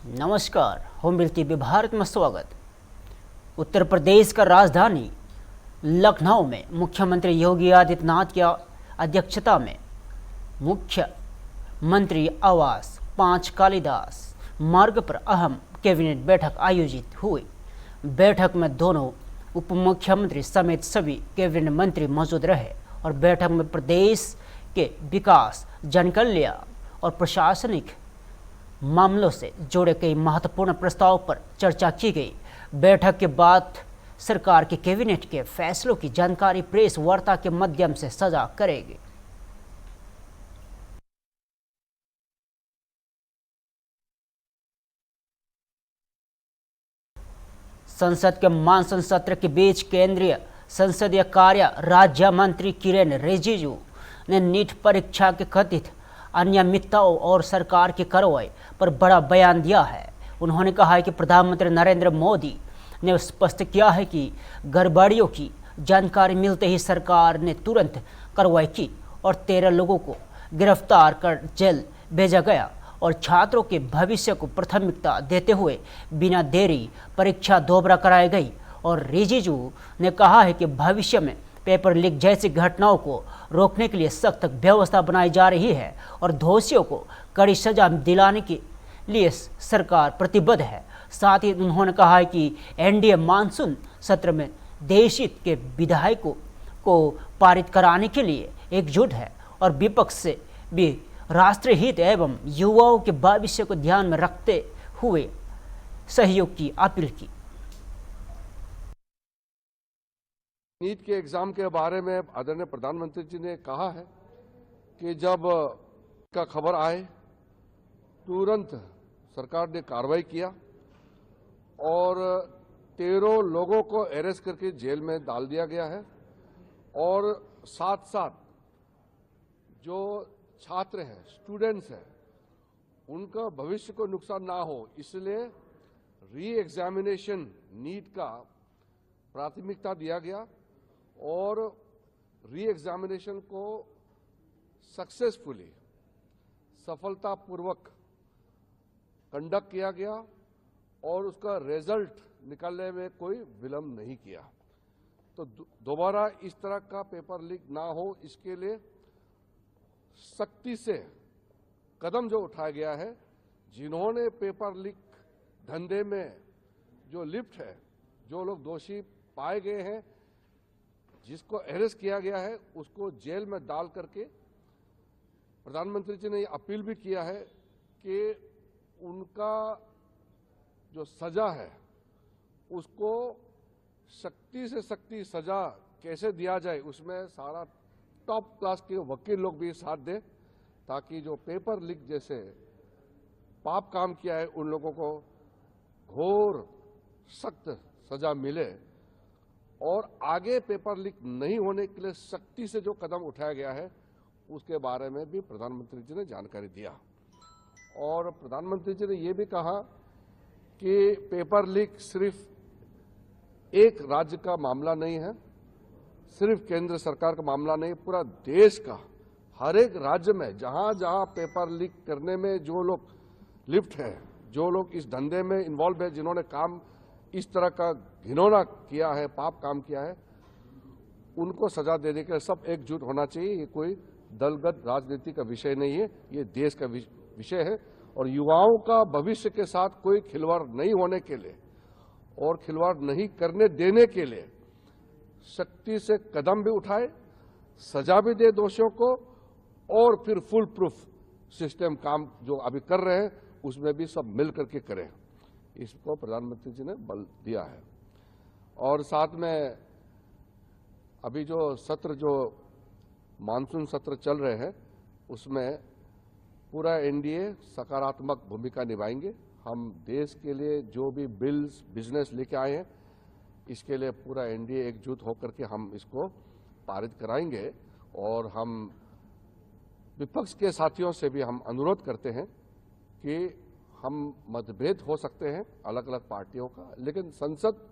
नमस्कार, home bill TV Bharat में स्वागत। उत्तर प्रदेश का राजधानी लखनऊ में मुख्यमंत्री योगी आदित्यनाथ की अध्यक्षता में मुख्यमंत्री आवास 5 कालिदास मार्ग पर अहम कैबिनेट बैठक आयोजित हुई। बैठक में दोनों उप मुख्यमंत्री समेत सभी कैबिनेट मंत्री मौजूद रहे और बैठक में प्रदेश के विकास, जनकल्याण और प्रशासनिक मामलों से जुड़े कई महत्वपूर्ण प्रस्तावों पर चर्चा की गई। बैठक के बाद सरकार के कैबिनेट के फैसलों की जानकारी प्रेस वार्ता के माध्यम से साझा करेगी। संसद के मानसून सत्र के बीच केंद्रीय संसदीय कार्य राज्य मंत्री किरेन रिजिजू ने नीट परीक्षा के कथित अनियमितताओं और सरकार की कार्रवाई पर बड़ा बयान दिया है। उन्होंने कहा है कि प्रधानमंत्री नरेंद्र मोदी ने स्पष्ट किया है कि गड़बड़ियों की जानकारी मिलते ही सरकार ने तुरंत कार्रवाई की और 13 लोगों को गिरफ्तार कर जेल भेजा गया और छात्रों के भविष्य को प्राथमिकता देते हुए बिना देरी परीक्षा दोबारा कराई गई। और रिजिजू ने कहा है कि भविष्य में पेपर लीक जैसी घटनाओं को रोकने के लिए सख्त व्यवस्था बनाई जा रही है और दोषियों को कड़ी सजा दिलाने के लिए सरकार प्रतिबद्ध है। साथ ही उन्होंने कहा है कि एनडीए मानसून सत्र में देश हित के विधेयकों को पारित कराने के लिए एकजुट है और विपक्ष से भी राष्ट्रीय हित एवं युवाओं के भविष्य को ध्यान में रखते हुए सहयोग की अपील की। नीट के एग्जाम के बारे में आदरणीय प्रधानमंत्री जी ने कहा है कि जब का खबर आए तुरंत सरकार ने कार्रवाई किया और 13 लोगों को अरेस्ट करके जेल में डाल दिया गया है और साथ साथ जो छात्र हैं, स्टूडेंट्स हैं, उनका भविष्य को नुकसान ना हो इसलिए री एग्जामिनेशन नीट का प्राथमिकता दिया गया और री एग्जामिनेशन को सक्सेसफुली, सफलतापूर्वक कंडक्ट किया गया और उसका रिजल्ट निकालने में कोई विलंब नहीं किया। तो दोबारा इस तरह का पेपर लीक ना हो इसके लिए सख्ती से कदम जो उठाया गया है, जिन्होंने पेपर लीक धंधे में जो लिप्त है, जो लोग दोषी पाए गए हैं, जिसको अरेस्ट किया गया है, उसको जेल में डाल करके प्रधानमंत्री जी ने अपील भी किया है कि उनका जो सजा है उसको सख्ती से सख्ती सजा कैसे दिया जाए, उसमें सारा टॉप क्लास के वकील लोग भी साथ दें ताकि जो पेपर लीक जैसे पाप काम किया है उन लोगों को घोर सख्त सजा मिले और आगे पेपर लीक नहीं होने के लिए सख्ती से जो कदम उठाया गया है उसके बारे में भी प्रधानमंत्री जी ने जानकारी दिया। और प्रधानमंत्री जी ने ये भी कहा कि पेपर लीक सिर्फ एक राज्य का मामला नहीं है, सिर्फ केंद्र सरकार का मामला नहीं, पूरा देश का हर एक राज्य में जहां जहां पेपर लीक करने में जो लोग लिप्त हैं, जो लोग इस धंधे में इन्वॉल्व है, जिन्होंने काम इस तरह का घिनौना किया है, पाप काम किया है, उनको सजा देने के लिए सब एकजुट होना चाहिए। ये कोई दलगत राजनीति का विषय नहीं है, ये देश का विषय है और युवाओं का भविष्य के साथ कोई खिलवाड़ नहीं होने के लिए और खिलवाड़ नहीं करने देने के लिए सख्ती से कदम भी उठाए, सजा भी दे दोषियों को और फिर फुल प्रूफ सिस्टम काम जो अभी कर रहे हैं उसमें भी सब मिल करके करें, इसको प्रधानमंत्री जी ने बल दिया है। और साथ में अभी जो सत्र, जो मानसून सत्र चल रहे हैं उसमें पूरा एनडीए सकारात्मक भूमिका निभाएंगे। हम देश के लिए जो भी बिल्स, बिजनेस लेके आए हैं इसके लिए पूरा एनडीए एकजुट होकर के हम इसको पारित कराएंगे और हम विपक्ष के साथियों से भी हम अनुरोध करते हैं कि हम मतभेद हो सकते हैं अलग अलग पार्टियों का, लेकिन संसद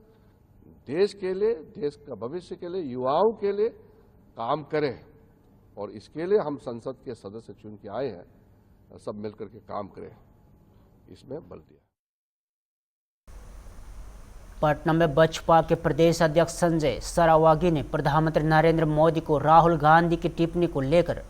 देश के लिए, देश का भविष्य के लिए, युवाओं के लिए काम करे और इसके लिए हम संसद के सदस्य चुन के आए हैं, सब मिलकर के काम करें, इसमें बल दिया। पटना में बसपा के प्रदेश अध्यक्ष संजय सरावगी ने प्रधानमंत्री नरेंद्र मोदी को राहुल गांधी की टिप्पणी को लेकर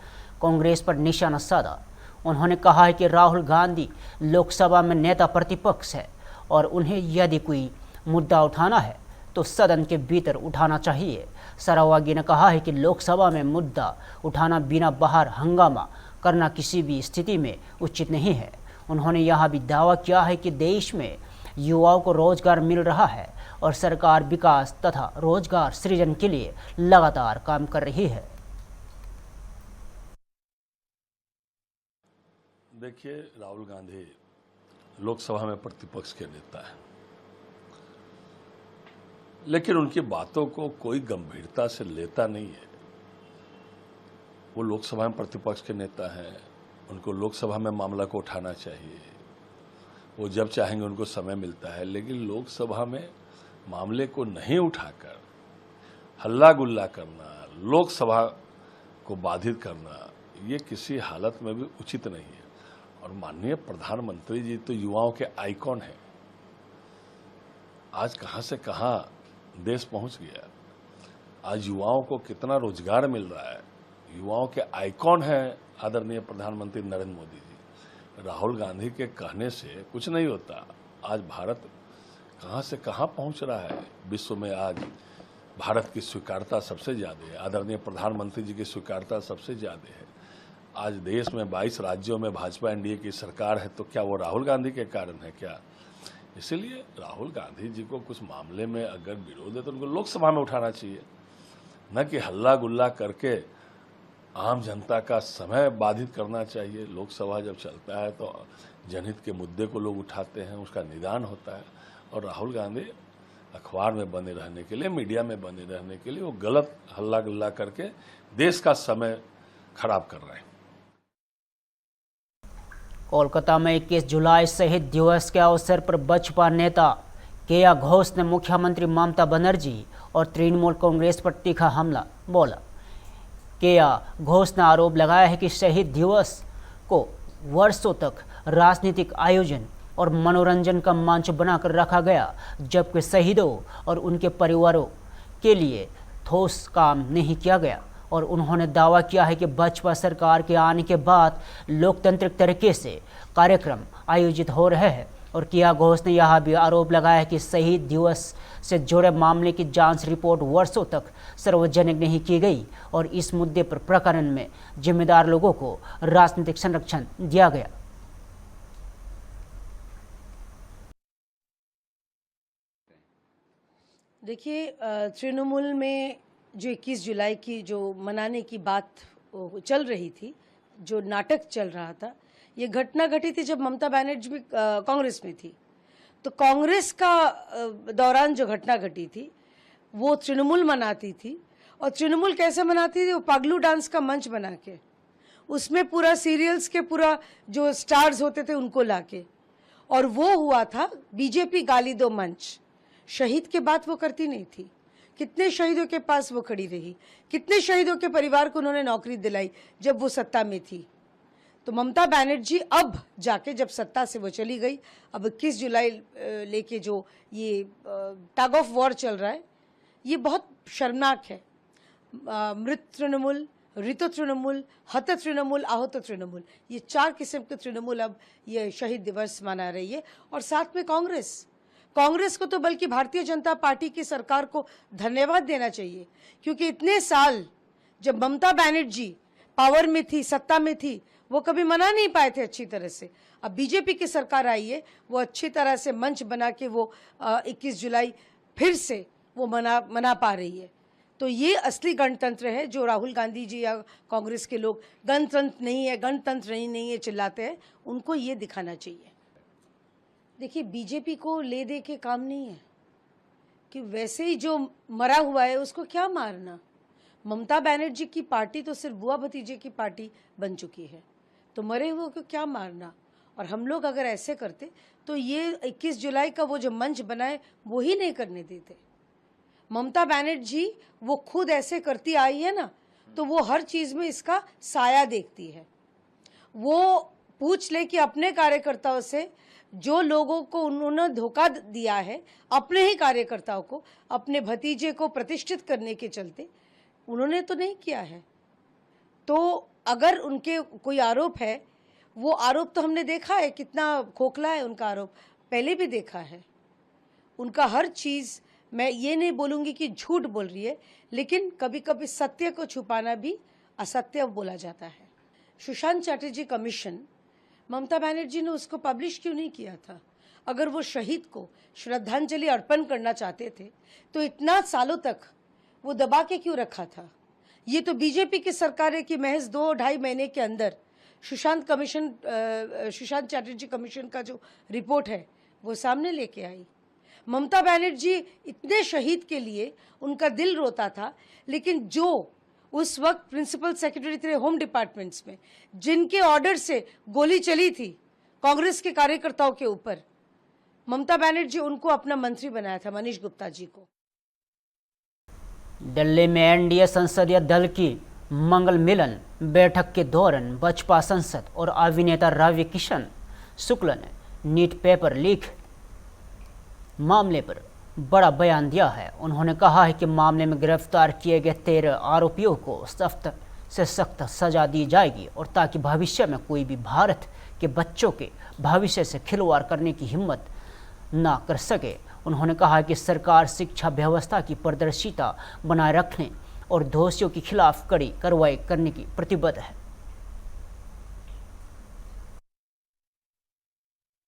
कांग्रेस पर निशाना साधा। उन्होंने कहा है कि राहुल गांधी लोकसभा में नेता प्रतिपक्ष है और उन्हें यदि कोई मुद्दा उठाना है तो सदन के भीतर उठाना चाहिए। सरावगी ने कहा है कि लोकसभा में मुद्दा उठाना बिना बाहर हंगामा करना किसी भी स्थिति में उचित नहीं है। उन्होंने यह भी दावा किया है कि देश में युवाओं को रोजगार मिल रहा है और सरकार विकास तथा रोजगार सृजन के लिए लगातार काम कर रही है। देखिए, राहुल गांधी लोकसभा में प्रतिपक्ष के नेता है, लेकिन उनकी बातों को कोई गंभीरता से लेता नहीं है। वो लोकसभा में प्रतिपक्ष के नेता हैं, उनको लोकसभा में मामला को उठाना चाहिए, वो जब चाहेंगे उनको समय मिलता है। लेकिन लोकसभा में मामले को नहीं उठाकर हल्ला गुल्ला करना, लोकसभा को बाधित करना, ये किसी हालत में भी उचित नहीं है। और माननीय प्रधानमंत्री जी तो युवाओं के आइकॉन हैं। आज कहां से कहां देश पहुंच गया, आज युवाओं को कितना रोजगार मिल रहा है। युवाओं के आइकॉन हैं आदरणीय प्रधानमंत्री नरेंद्र मोदी जी। राहुल गांधी के कहने से कुछ नहीं होता। आज भारत कहां से कहां पहुंच रहा है। विश्व में आज भारत की स्वीकार्यता सबसे ज्यादा है, आदरणीय प्रधानमंत्री जी की स्वीकार्यता सबसे ज्यादा है। आज देश में 22 राज्यों में भाजपा एनडीए की सरकार है, तो क्या वो राहुल गांधी के कारण है क्या? इसलिए राहुल गांधी जी को कुछ मामले में अगर विरोध है तो उनको लोकसभा में उठाना चाहिए, न कि हल्ला गुल्ला करके आम जनता का समय बाधित करना चाहिए। लोकसभा जब चलता है तो जनहित के मुद्दे को लोग उठाते हैं, उसका निदान होता है। और राहुल गांधी अखबार में बने रहने के लिए, मीडिया में बने रहने के लिए वो गलत हल्ला गुल्ला करके देश का समय खराब कर रहे हैं। कोलकाता में 21 जुलाई शहीद दिवस के अवसर पर बसपा नेता केया घोष ने मुख्यमंत्री ममता बनर्जी और तृणमूल कांग्रेस पर तीखा हमला बोला। केया घोष ने आरोप लगाया है कि शहीद दिवस को वर्षों तक राजनीतिक आयोजन और मनोरंजन का मंच बनाकर रखा गया, जबकि शहीदों और उनके परिवारों के लिए ठोस काम नहीं किया गया। और उन्होंने दावा किया है कि भाजपा सरकार के आने के बाद लोकतांत्रिक तरीके से कार्यक्रम आयोजित हो रहे हैं। और केया घोष ने यह भी आरोप लगाया कि शहीद दिवस से जुड़े मामले की जांच रिपोर्ट वर्षों तक सार्वजनिक नहीं की गई और इस मुद्दे पर प्रकरण में जिम्मेदार लोगों को राजनीतिक संरक्षण दिया गया। देखिए, तृणमूल में जो 21 जुलाई की जो मनाने की बात चल रही थी, जो नाटक चल रहा था, ये घटना घटी थी जब ममता बनर्जी भी कांग्रेस में थी। तो कांग्रेस का दौरान जो घटना घटी थी वो तृणमूल मनाती थी। और तृणमूल कैसे मनाती थी? वो पगलू डांस का मंच बना के, उसमें पूरा सीरियल्स के पूरा जो स्टार्स होते थे उनको लाके, और वो हुआ था बीजेपी गाली दो मंच। शहीद के बात वो करती नहीं थी। कितने शहीदों के पास वो खड़ी रही, कितने शहीदों के परिवार को उन्होंने नौकरी दिलाई जब वो सत्ता में थी। तो ममता बनर्जी अब जाके जब सत्ता से वो चली गई, अब 21 जुलाई लेके जो ये टग ऑफ वॉर चल रहा है, ये बहुत शर्मनाक है। मृत तृणमूल, ऋतु तृणमूल, हत तृणमूल, आहत तृणमूल, ये 4 किस्म के तृणमूल अब ये शहीद दिवस मना रही है। और साथ में कांग्रेस को तो बल्कि भारतीय जनता पार्टी की सरकार को धन्यवाद देना चाहिए, क्योंकि इतने साल जब ममता बनर्जी पावर में थी, सत्ता में थी, वो कभी मना नहीं पाए थे अच्छी तरह से। अब बीजेपी की सरकार आई है, वो अच्छी तरह से मंच बना के वो 21 जुलाई फिर से वो मना पा रही है। तो ये असली गणतंत्र है जो राहुल गांधी जी या कांग्रेस के लोग गणतंत्र नहीं है चिल्लाते हैं, उनको ये दिखाना चाहिए। देखिए, बीजेपी को ले दे के काम नहीं है कि वैसे ही जो मरा हुआ है उसको क्या मारना। ममता बनर्जी की पार्टी तो सिर्फ बुआ भतीजे की पार्टी बन चुकी है, तो मरे हुए को क्या मारना। और हम लोग अगर ऐसे करते तो ये 21 जुलाई का वो जो मंच बनाए वो ही नहीं करने देते। ममता बनर्जी वो खुद ऐसे करती आई है ना, तो वो हर चीज में इसका साया देखती है। वो पूछ ले कि अपने कार्यकर्ताओं से जो लोगों को उन्होंने धोखा दिया है अपने ही कार्यकर्ताओं को, अपने भतीजे को प्रतिष्ठित करने के चलते, उन्होंने तो नहीं किया है। तो अगर उनके कोई आरोप है, वो आरोप तो हमने देखा है कितना खोखला है उनका आरोप, पहले भी देखा है। उनका हर चीज़, मैं ये नहीं बोलूँगी कि झूठ बोल रही है, लेकिन कभी कभी सत्य को छुपाना भी असत्य बोला जाता है। सुशांत चैटर्जी कमीशन, ममता बनर्जी ने उसको पब्लिश क्यों नहीं किया था? अगर वो शहीद को श्रद्धांजलि अर्पण करना चाहते थे तो इतना सालों तक वो दबा के क्यों रखा था? ये तो बीजेपी की सरकार है कि महज 2-2.5 महीने के अंदर सुशांत चैटर्जी कमीशन का जो रिपोर्ट है वो सामने लेके आई। ममता बनर्जी इतने शहीद के लिए उनका दिल रोता था, लेकिन जो उस वक्त प्रिंसिपल सेक्रेटरी थे होम डिपार्टमेंट्स में, जिनके ऑर्डर से गोली चली थी कांग्रेस के कार्यकर्ताओं के ऊपर, ममता बनर्जी उनको अपना मंत्री बनाया था, मनीष गुप्ता जी को। दिल्ली में एनडीए संसदीय दल की मंगल मिलन बैठक के दौरान बसपा सांसद और अभिनेता रवि किशन शुक्ल ने नीट पेपर लीक मामले पर बड़ा बयान दिया है। उन्होंने कहा है कि मामले में गिरफ्तार किए गए 13 आरोपियों को सख्त से सख्त सजा दी जाएगी, और ताकि भविष्य में कोई भी भारत के बच्चों के भविष्य से खिलवाड़ करने की हिम्मत ना कर सके। उन्होंने कहा कि सरकार शिक्षा व्यवस्था की पारदर्शिता बनाए रखने और दोषियों के खिलाफ कड़ी कार्रवाई करने की प्रतिबद्ध है।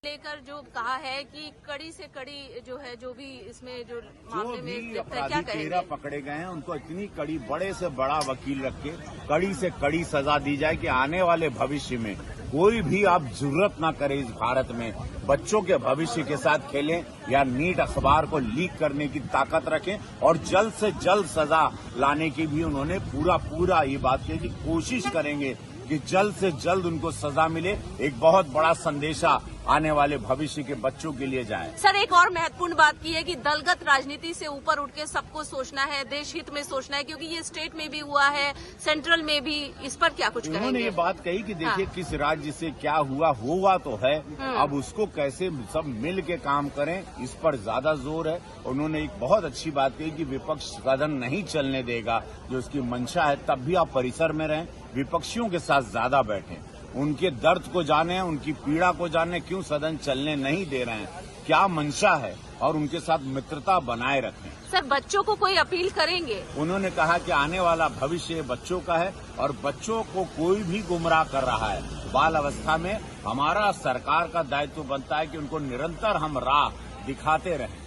लेकर जो कहा है कि कड़ी से कड़ी जो है, जो भी इसमें जो मामले में अपराधी 13 पकड़े गए हैं, उनको इतनी कड़ी, बड़े से बड़ा वकील रख के कड़ी से कड़ी सजा दी जाए कि आने वाले भविष्य में कोई भी आप जरूरत ना करे इस भारत में बच्चों के भविष्य के साथ खेलें या नीट अखबार को लीक करने की ताकत रखें, और जल्द से जल्द सजा लाने की भी उन्होंने पूरा ये बात की कि कोशिश करेंगे कि जल्द से जल्द उनको सजा मिले। एक बहुत बड़ा संदेशा आने वाले भविष्य के बच्चों के लिए जाए। सर, एक और महत्वपूर्ण बात की है कि दलगत राजनीति से ऊपर उठ के सबको सोचना है, देश हित में सोचना है, क्योंकि ये स्टेट में भी हुआ है, सेंट्रल में भी। इस पर क्या कुछ कहेंगे? उन्होंने ये बात कही कि देखिए किस राज्य से क्या हुआ तो है, अब उसको कैसे सब मिल के काम करें, इस पर ज्यादा जोर है। उन्होंने एक बहुत अच्छी बात कही कि विपक्ष सदन नहीं चलने देगा, जो उसकी मंशा है, तब भी आप परिसर में रहें, विपक्षियों के साथ ज्यादा बैठें, उनके दर्द को जाने, उनकी पीड़ा को जाने, क्यों सदन चलने नहीं दे रहे हैं, क्या मंशा है, और उनके साथ मित्रता बनाए रखें। सर, बच्चों को कोई अपील करेंगे? उन्होंने कहा कि आने वाला भविष्य बच्चों का है, और बच्चों को कोई भी गुमराह कर रहा है बाल अवस्था में, हमारा सरकार का दायित्व बनता है कि उनको निरंतर हम राह दिखाते रहें।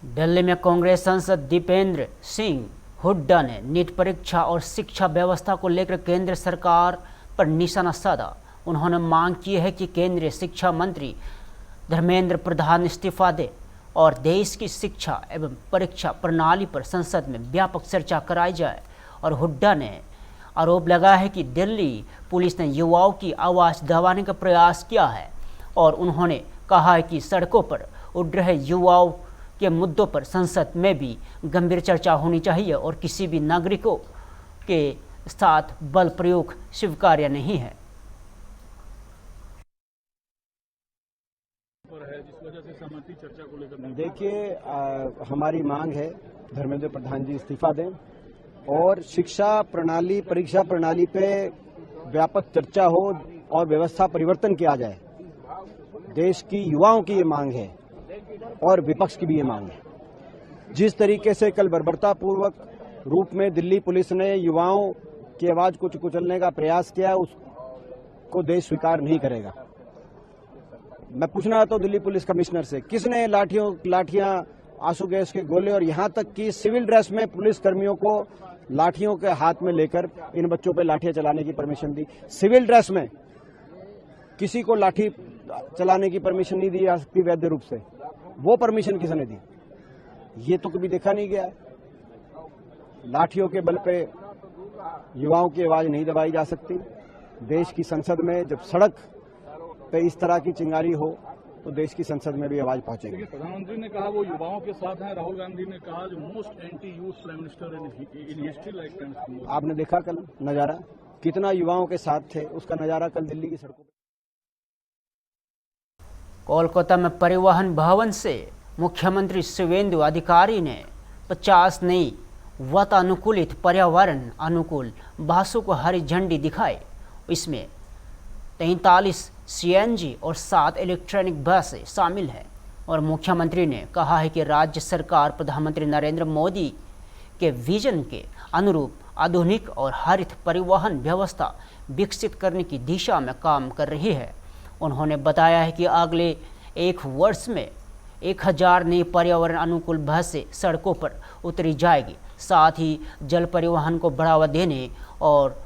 दिल्ली में कांग्रेस सांसद दीपेंद्र सिंह हुड्डा ने नीट परीक्षा और शिक्षा व्यवस्था को लेकर केंद्र सरकार पर निशाना साधा। उन्होंने मांग की है कि केंद्रीय शिक्षा मंत्री धर्मेंद्र प्रधान इस्तीफा दे और देश की शिक्षा एवं परीक्षा प्रणाली पर संसद में व्यापक चर्चा कराई जाए। और हुड्डा ने आरोप लगाया है कि दिल्ली पुलिस ने युवाओं की आवाज़ दबाने का प्रयास किया है, और उन्होंने कहा है कि सड़कों पर उड़ रहे युवाओं के मुद्दों पर संसद में भी गंभीर चर्चा होनी चाहिए, और किसी भी नागरिकों के साथ बल प्रयोग स्वीकार्य नहीं है। देखिए, हमारी मांग है धर्मेंद्र प्रधान जी इस्तीफा दें और शिक्षा प्रणाली, परीक्षा प्रणाली पे व्यापक चर्चा हो और व्यवस्था परिवर्तन किया जाए। देश की युवाओं की ये मांग है और विपक्ष की भी ये मांग है। जिस तरीके से कल बर्बरतापूर्वक रूप में दिल्ली पुलिस ने युवाओं की आवाज को कुचलने का प्रयास किया, उसको देश स्वीकार नहीं करेगा। मैं पूछना चाहता हूं दिल्ली पुलिस कमिश्नर से, किसने लाठियां, आंसू गैस के गोले और यहां तक कि सिविल ड्रेस में पुलिस कर्मियों को लाठियों के हाथ में लेकर इन बच्चों पर लाठियां चलाने की परमिशन दी? सिविल ड्रेस में किसी को लाठी चलाने की परमिशन नहीं दी जा सकती वैध रूप से। वो परमिशन किसने दी? ये तो कभी देखा नहीं गया। लाठियों के बल पे युवाओं की आवाज नहीं दबाई जा सकती। देश की संसद में जब सड़क पे इस तरह की चिंगारी हो तो देश की संसद में भी आवाज पहुंचेगी। प्रधानमंत्री ने कहा वो युवाओं के साथ हैं। राहुल गांधी ने कहा जो most anti youth prime minister in history like. आपने देखा कल नजारा, कितना युवाओं के साथ थे, उसका नजारा कल दिल्ली की सड़कों कोलकाता में परिवहन भवन से मुख्यमंत्री शिवेंदु अधिकारी ने 50 नई वातानुकूलित पर्यावरण अनुकूल बसों को हरी झंडी दिखाई। इसमें 43 CNG और 7 इलेक्ट्रॉनिक बसें शामिल हैं और मुख्यमंत्री ने कहा है कि राज्य सरकार प्रधानमंत्री नरेंद्र मोदी के विजन के अनुरूप आधुनिक और हरित परिवहन व्यवस्था विकसित करने की दिशा में काम कर रही है। उन्होंने बताया है कि अगले 1 वर्ष में 1000 नई पर्यावरण अनुकूल बसें सड़कों पर उतरी जाएगी। साथ ही जल परिवहन को बढ़ावा देने और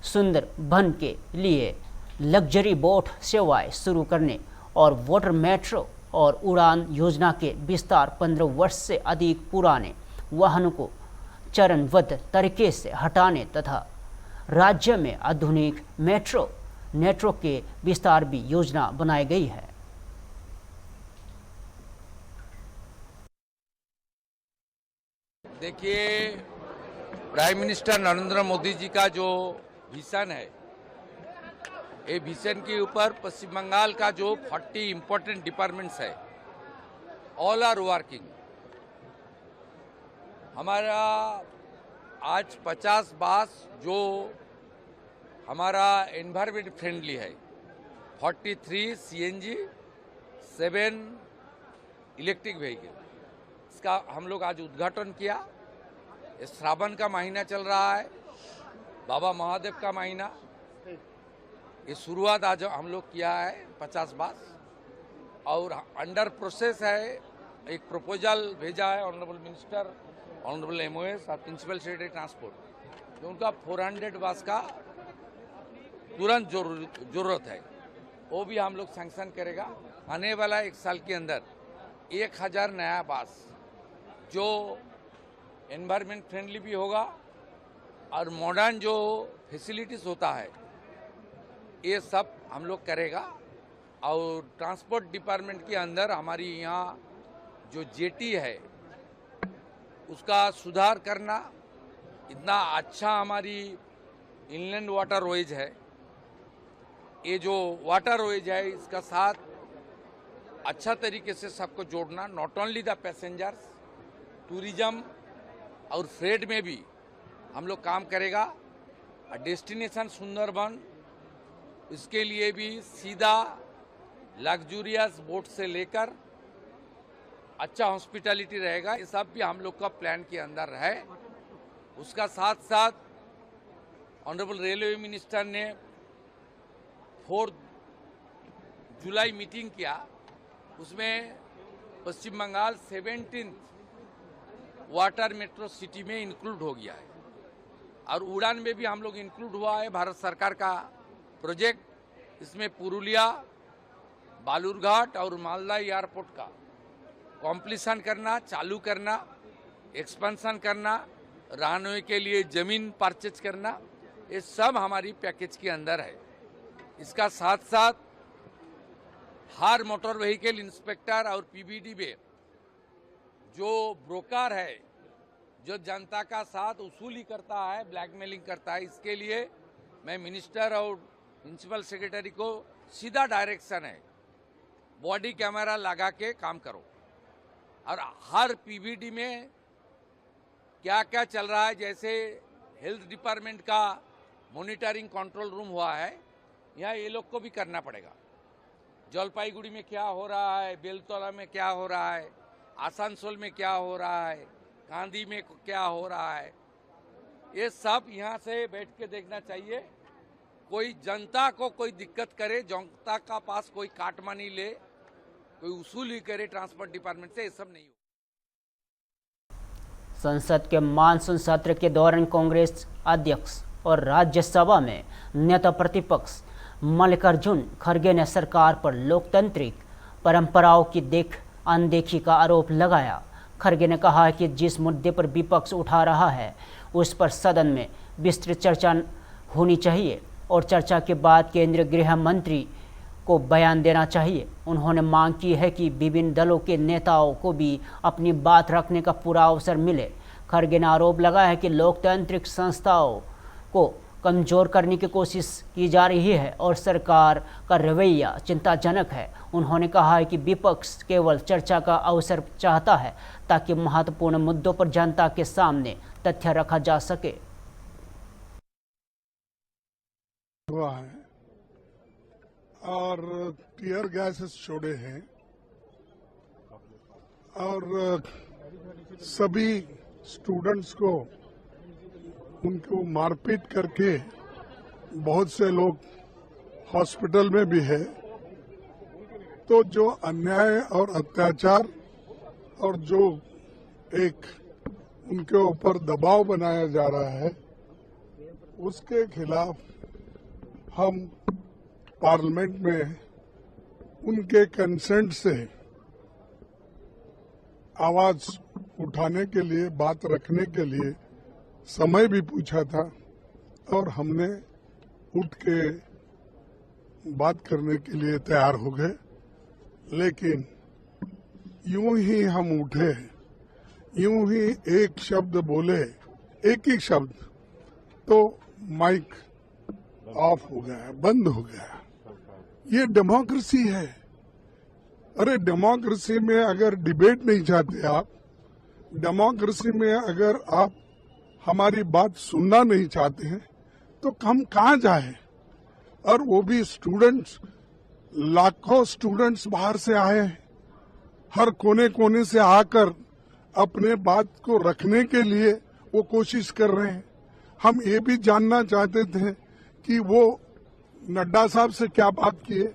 सुंदर वन के लिए लग्जरी बोट सेवाएं शुरू करने और वाटर मेट्रो और उड़ान योजना के विस्तार 15 वर्ष से अधिक पुराने वाहनों को चरणबद्ध तरीके से हटाने तथा राज्य में आधुनिक मेट्रो नेटवर्क के विस्तार भी योजना बनाई गई है। देखिए, प्राइम मिनिस्टर नरेंद्र मोदी जी का जो विजन है, ये विजन के ऊपर पश्चिम बंगाल का जो 40 इम्पोर्टेंट डिपार्टमेंट्स है, ऑल आर वर्किंग। हमारा आज 50 बस जो हमारा एनवायरमेंट फ्रेंडली है, 43 CNG, 7 इलेक्ट्रिक व्हीकल, इसका हम लोग आज उद्घाटन किया। श्रावण का महीना चल रहा है, बाबा महादेव का महीना, ये शुरुआत आज हम लोग किया है 50 बस और अंडर प्रोसेस है। एक प्रपोजल भेजा है ऑनरेबल मिनिस्टर, ऑनरेबल MOS और प्रिंसिपल सेक्रेटरी ट्रांसपोर्ट, तो उनका 400 बस का तुरंत जरूरत है, वो भी हम लोग सैंक्शन करेगा। आने वाला 1 साल के अंदर 1000 नया बस जो एनवायरमेंट फ्रेंडली भी होगा और मॉडर्न जो फैसिलिटीज होता है ये सब हम लोग करेगा। और ट्रांसपोर्ट डिपार्टमेंट के अंदर हमारी यहाँ जो जेटी है उसका सुधार करना, इतना अच्छा हमारी इनलैंड वाटरवेज है, ये जो वाटरवेज है इसका साथ अच्छा तरीके से सबको जोड़ना, not only the passengers, tourism और फ्रेट में भी हम लोग काम करेगा। डेस्टिनेशन सुंदरबन, इसके लिए भी सीधा लग्जूरियस बोट से लेकर अच्छा हॉस्पिटैलिटी रहेगा, ये सब भी हम लोग का प्लान के अंदर है। उसका साथ साथ ऑनरेबल रेलवे मिनिस्टर ने 4 जुलाई मीटिंग किया, उसमें पश्चिम बंगाल 17 वाटर मेट्रो सिटी में इंक्लूड हो गया है और उड़ान में भी हम लोग इंक्लूड हुआ है। भारत सरकार का प्रोजेक्ट, इसमें पुरुलिया, बालूरघाट और मालदा एयरपोर्ट का कॉम्प्लीशन करना, चालू करना, एक्सपेंशन करना, रनवे के लिए जमीन परचेज करना, ये सब हमारी पैकेज के अंदर है। इसका साथ साथ हर मोटर व्हीकल इंस्पेक्टर और PBD में जो ब्रोकर है जो जनता का साथ वसूली करता है, ब्लैकमेलिंग करता है, इसके लिए मैं मिनिस्टर और प्रिंसिपल सेक्रेटरी को सीधा डायरेक्शन है, बॉडी कैमरा लगा के काम करो और हर PBD में क्या क्या चल रहा है, जैसे हेल्थ डिपार्टमेंट का मॉनिटरिंग कंट्रोल रूम हुआ है, यहाँ ये लोग को भी करना पड़ेगा। जलपाईगुड़ी में क्या हो रहा है, बेलतोला में क्या हो रहा है, आसनसोल में क्या हो रहा है, कांदी में क्या हो रहा है, ये सब यहाँ से बैठ के देखना चाहिए। कोई जनता को कोई दिक्कत करे, जनता का पास कोई काटमानी ले, कोई वसूली करे ट्रांसपोर्ट डिपार्टमेंट से, ये सब नहीं हो। संसद के मानसून सत्र के दौरान कांग्रेस अध्यक्ष और राज्यसभा में नेता प्रतिपक्ष मल्लिकार्जुन खड़गे ने सरकार पर लोकतांत्रिक परंपराओं की अनदेखी का आरोप लगाया। खड़गे ने कहा कि जिस मुद्दे पर विपक्ष उठा रहा है उस पर सदन में विस्तृत चर्चा होनी चाहिए और चर्चा के बाद केंद्रीय गृह मंत्री को बयान देना चाहिए। उन्होंने मांग की है कि विभिन्न दलों के नेताओं को भी अपनी बात रखने का पूरा अवसर मिले। खड़गे ने आरोप लगाया है कि लोकतांत्रिक संस्थाओं को कमजोर करने की कोशिश की जा रही है और सरकार का रवैया चिंताजनक है। उन्होंने कहा है कि विपक्ष केवल चर्चा का अवसर चाहता है ताकि महत्वपूर्ण मुद्दों पर जनता के सामने तथ्य रखा जा सके। हुआ है और टीयर गैसेस छोड़े हैं और सभी स्टूडेंट्स को उनको मारपीट करके बहुत से लोग हॉस्पिटल में भी है। तो जो अन्याय और अत्याचार और जो एक उनके ऊपर दबाव बनाया जा रहा है उसके खिलाफ हम पार्लियामेंट में उनके कंसेंट से आवाज उठाने के लिए, बात रखने के लिए समय भी पूछा था और हमने उठ के बात करने के लिए तैयार हो गए। लेकिन यूं ही हम उठे, यूं ही एक शब्द बोले, एक ही शब्द, तो माइक ऑफ हो गया, बंद हो गया। ये डेमोक्रेसी है। अरे डेमोक्रेसी में अगर डिबेट नहीं चाहते आप, डेमोक्रेसी में अगर आप हमारी बात सुनना नहीं चाहते हैं तो हम कहाँ जाए? और वो भी स्टूडेंट्स, लाखों स्टूडेंट्स बाहर से आए हैं, हर कोने कोने से आकर अपने बात को रखने के लिए वो कोशिश कर रहे हैं। हम ये भी जानना चाहते थे कि वो नड्डा साहब से क्या बात किए,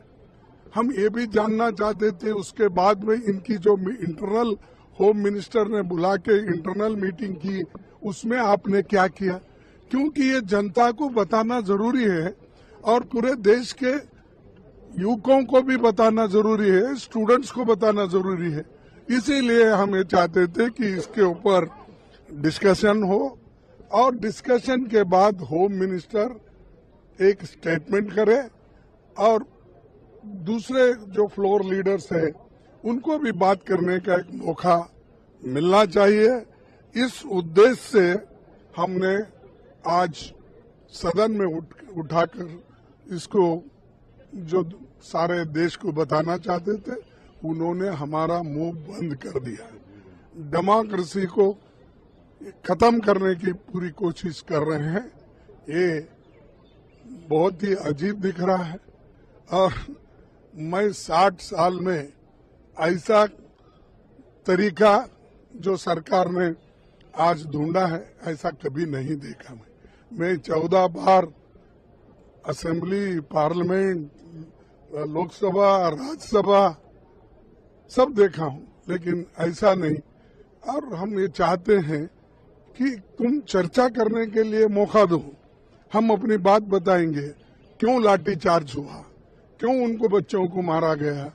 हम ये भी जानना चाहते थे उसके बाद में इनकी जो इंटरनल होम मिनिस्टर ने बुला के इंटरनल मीटिंग की उसमें आपने क्या किया, क्योंकि ये जनता को बताना जरूरी है और पूरे देश के युवकों को भी बताना जरूरी है, स्टूडेंट्स को बताना जरूरी है। इसीलिए हम ये चाहते थे कि इसके ऊपर डिस्कशन हो और डिस्कशन के बाद होम मिनिस्टर एक स्टेटमेंट करे और दूसरे जो फ्लोर लीडर्स हैं उनको भी बात करने का एक मौका मिलना चाहिए। इस उद्देश्य से हमने आज सदन में उठाकर इसको जो सारे देश को बताना चाहते थे उन्होंने हमारा मुंह बंद कर दिया। डेमोक्रेसी को खत्म करने की पूरी कोशिश कर रहे हैं। ये बहुत ही अजीब दिख रहा है और मैं 60 साल में ऐसा तरीका जो सरकार ने आज ढूंढा है ऐसा कभी नहीं देखा। मैं 14 बार असेंबली, पार्लियामेंट, लोकसभा, राज्यसभा सब देखा हूं, लेकिन ऐसा नहीं। और हम ये चाहते हैं कि तुम चर्चा करने के लिए मौका दो, हम अपनी बात बताएंगे, क्यों लाठीचार्ज हुआ, क्यों उनको बच्चों को मारा गया।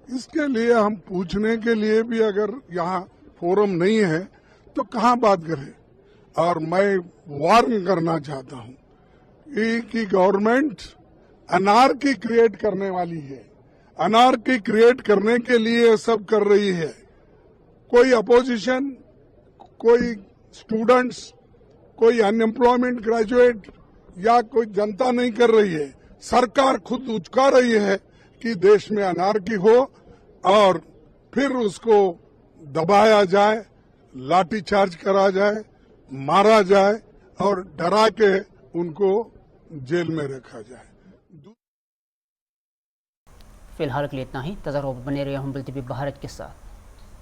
इसके लिए हम पूछने के लिए भी अगर यहाँ फोरम नहीं है तो कहाँ बात करें। और मैं वार्न करना चाहता हूँ कि गवर्नमेंट अनार्की क्रिएट करने वाली है, अनार्की क्रिएट करने के लिए सब कर रही है। कोई अपोजिशन, कोई स्टूडेंट्स, कोई अनएम्प्लॉयमेंट ग्रेजुएट या कोई जनता नहीं कर रही है, सरकार खुद उचका रही है कि देश में अनार्की हो और फिर उसको दबाया जाए, लाठीचार्ज करा जाए, मारा जाए और डरा के उनको जेल में रखा जाए। फिलहाल के लिए इतना ही। ताज़ा खबर बने रहे हम बुलेटिन भारत के साथ।